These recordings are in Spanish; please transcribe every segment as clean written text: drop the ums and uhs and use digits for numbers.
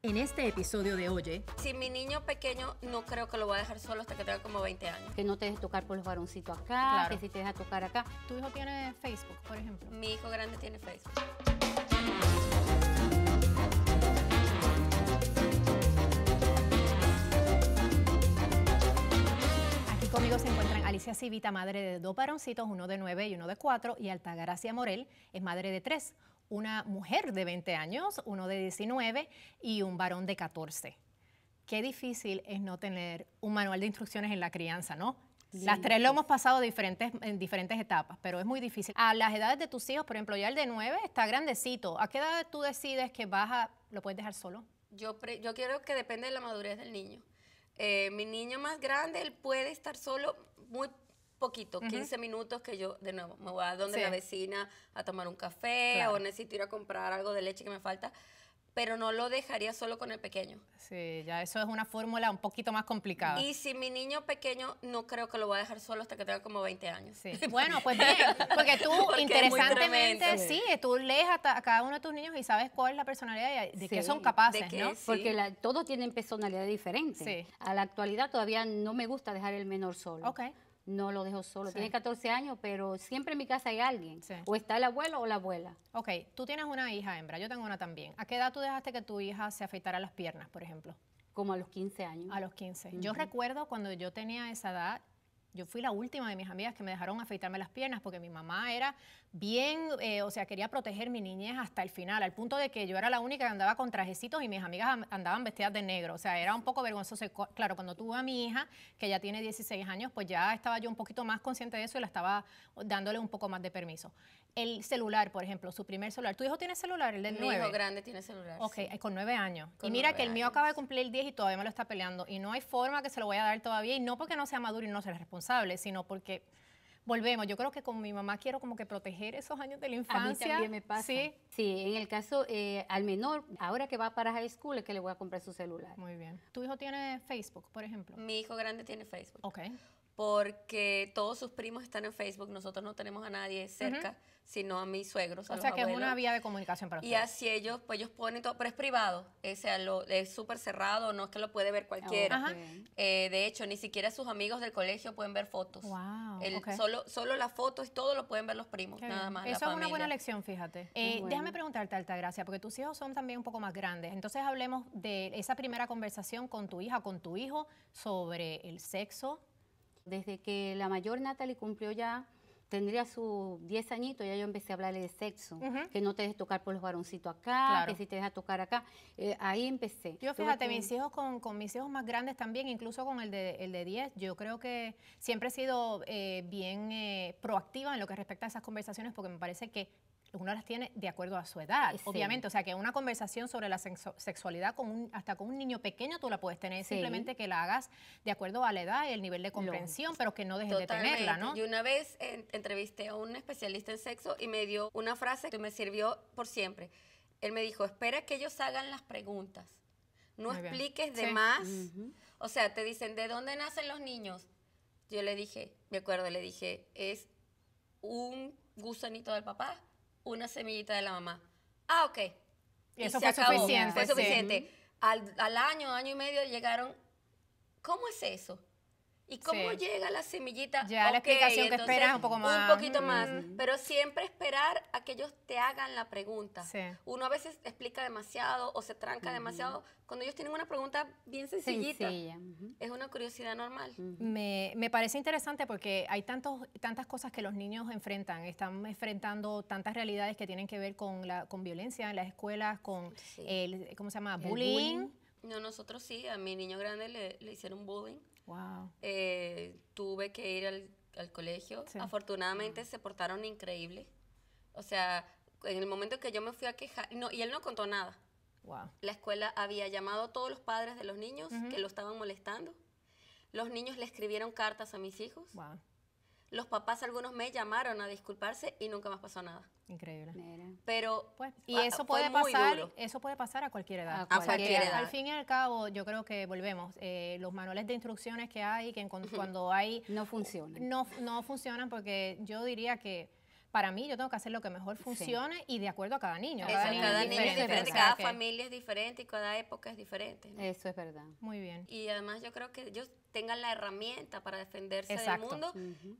En este episodio de Oye, si mi niño pequeño no creo que lo voy a dejar solo hasta que tenga como 20 años. Que no te dejes tocar por los varoncitos acá, Claro. que si te dejas tocar acá. ¿tu hijo tiene Facebook, por ejemplo? Mi hijo grande tiene Facebook. Aquí conmigo se encuentran Alicia Civita, madre de 2 varoncitos, uno de 9 y uno de 4, y Altagracia Morel es madre de 3, una mujer de 20 años, uno de 19 y un varón de 14. Qué difícil es no tener un manual de instrucciones en la crianza, ¿no? Las 3 lo hemos pasado en diferentes etapas, pero es muy difícil. A las edades de tus hijos, por ejemplo, ya el de 9 está grandecito. ¿A qué edad tú decides que lo puedes dejar solo? Yo quiero que depende de la madurez del niño. Mi niño más grande, él puede estar solo muy poquito, 15 minutos que yo, de nuevo, me voy a donde la vecina a tomar un café o necesito ir a comprar algo de leche que me falta, pero no lo dejaría solo con el pequeño. Sí, ya eso es una fórmula un poquito más complicada. Y si mi niño pequeño, no creo que lo voy a dejar solo hasta que tenga como 20 años. Sí. Bueno, pues bien, porque tú Porque interesantemente, sí, tú lees a cada uno de tus niños y sabes cuál es la personalidad y de qué son capaces, de qué, ¿no? sí. Porque todos tienen personalidad diferente. Sí. A la actualidad todavía no me gusta dejar el menor solo. Ok. No lo dejo solo. Sí. Tiene 14 años, pero siempre en mi casa hay alguien. Sí. O está el abuelo o la abuela. Ok, tú tienes una hija hembra, yo tengo una también. ¿A qué edad tú dejaste que tu hija se afeitara las piernas, por ejemplo? Como a los 15 años. A los 15. Yo recuerdo cuando yo tenía esa edad, yo fui la última de mis amigas que me dejaron afeitarme las piernas porque mi mamá era bien, o sea, quería proteger mi niñez hasta el final, al punto de que yo era la única que andaba con trajecitos y mis amigas andaban vestidas de negro. O sea, era un poco vergonzoso. Claro, cuando tuve a mi hija, que ya tiene 16 años, pues ya estaba yo un poquito más consciente de eso y la estaba dándole un poco más de permiso. El celular, por ejemplo, su primer celular. ¿Tu hijo tiene celular, el del 9? Mi hijo grande tiene celular. Ok, sí. con 9 años. Con y mira 9 que el mío años. acaba de cumplir 10 y todavía me lo está peleando. Y no hay forma que se lo voy a dar todavía. Y no porque no sea maduro y no sea responsable, sino porque, volvemos, yo creo que con mi mamá quiero como que proteger esos años de la A mí infancia. también me pasa. Sí. Sí, en el caso, al menor, ahora que va para high school es que le voy a comprar su celular. Muy bien. ¿Tu hijo tiene Facebook, por ejemplo? Mi hijo grande tiene Facebook. Ok. Porque todos sus primos están en Facebook. Nosotros no tenemos a nadie cerca, sino a mis suegros, a O los sea que es abuelos. una vía de comunicación para Y ustedes. así ellos, pues ellos ponen todo, pero es privado, o sea, es súper cerrado, no es que lo puede ver cualquiera. Ajá. De hecho, ni siquiera sus amigos del colegio pueden ver fotos. Wow, ok. Solo las fotos y todo lo pueden ver los primos, Qué nada bien. más. Eso la es una familia. buena lección, fíjate. bueno. Déjame preguntarte, Altagracia, porque tus hijos son también un poco más grandes. Entonces hablemos de esa primera conversación con tu hija, con tu hijo, sobre el sexo. Desde que la mayor Natalie cumplió ya, tendría sus 10 añitos, ya yo empecé a hablarle de sexo, que no te dejes tocar por los varoncitos acá, Claro. que si te dejas tocar acá. Ahí empecé. Yo Tuve fíjate, que- mis hijos con mis hijos más grandes también, incluso con el de 10, yo creo que siempre he sido bien proactiva en lo que respecta a esas conversaciones porque me parece que uno las tiene de acuerdo a su edad, Sí. obviamente. O sea, que una conversación sobre la sexualidad hasta con un niño pequeño tú la puedes tener, Sí. simplemente que la hagas de acuerdo a la edad y el nivel de comprensión, pero que no dejes de tenerla, ¿no? Y una vez entrevisté a un especialista en sexo y me dio una frase que me sirvió por siempre. Él me dijo, espera que ellos hagan las preguntas. No Muy bien. expliques de Sí. más. O sea, te dicen, ¿de dónde nacen los niños? Yo le dije, me acuerdo, le dije, es un gusanito del papá, una semillita de la mamá. Ah, ok. Y eso se fue acabó. suficiente, Fue sí. suficiente. Al año y medio llegaron, ¿cómo es eso? ¿Y cómo Sí. llega la semillita? Ya la Ok, explicación que entonces, esperas un poco más. Un poquito más. Pero siempre esperar a que ellos te hagan la pregunta. Sí. Uno a veces explica demasiado o se tranca demasiado cuando ellos tienen una pregunta bien sencillita. Sencilla. Es una curiosidad normal. Me parece interesante porque hay tantas cosas que los niños enfrentan. Están enfrentando tantas realidades que tienen que ver con violencia en las escuelas, con Sí. el, ¿cómo se llama? El Bullying. bullying. No, nosotros sí, a mi niño grande le hicieron bullying. Wow. Tuve que ir al colegio. Sí. Afortunadamente se portaron increíble. O sea, en el momento que yo me fui a quejar, y él no contó nada. Wow. La escuela había llamado a todos los padres de los niños que lo estaban molestando. Los niños le escribieron cartas a mis hijos. Wow. Los papás, algunos me llamaron a disculparse y nunca más pasó nada. Increíble. Mira. Pero Pues, y fue eso puede muy pasar, duro. eso puede pasar a cualquier edad. A cualquier edad. Al fin y al cabo, yo creo que volvemos. Los manuales de instrucciones que hay, que cuando hay No funciona. no funcionan porque yo diría que para mí yo tengo que hacer lo que mejor funcione y de acuerdo a cada niño. Cada niño es diferente, o sea, cada familia es diferente y cada época es diferente, ¿no? Eso es verdad. Muy bien. Y además yo creo que ellos tengan la herramienta para defenderse del mundo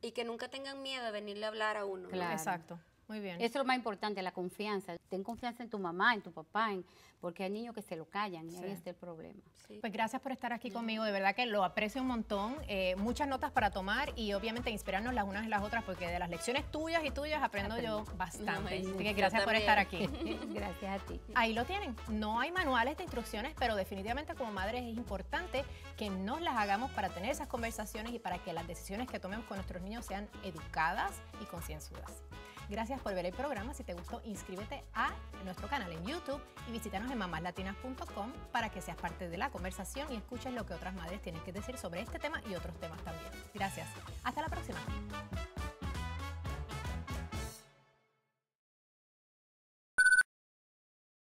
y que nunca tengan miedo de venirle a hablar a uno. Claro. ¿no? Exacto. Muy bien. Eso es lo más importante, la confianza. Ten confianza en tu mamá, en tu papá, porque hay niños que se lo callan y ahí está el problema. Sí. Pues gracias por estar aquí conmigo, de verdad que lo aprecio un montón. Muchas notas para tomar y obviamente inspirarnos las unas en las otras, porque de las lecciones tuyas y tuyas aprendo yo bastante. Así que gracias por estar aquí. Gracias a ti. Ahí lo tienen. No hay manuales de instrucciones, pero definitivamente como madres es importante que nos las hagamos para tener esas conversaciones y para que las decisiones que tomemos con nuestros niños sean educadas y concienzudas. Gracias por ver el programa. Si te gustó, inscríbete a nuestro canal en YouTube y visítanos en mamaslatinas.com para que seas parte de la conversación y escuches lo que otras madres tienen que decir sobre este tema y otros temas también. Gracias. Hasta la próxima.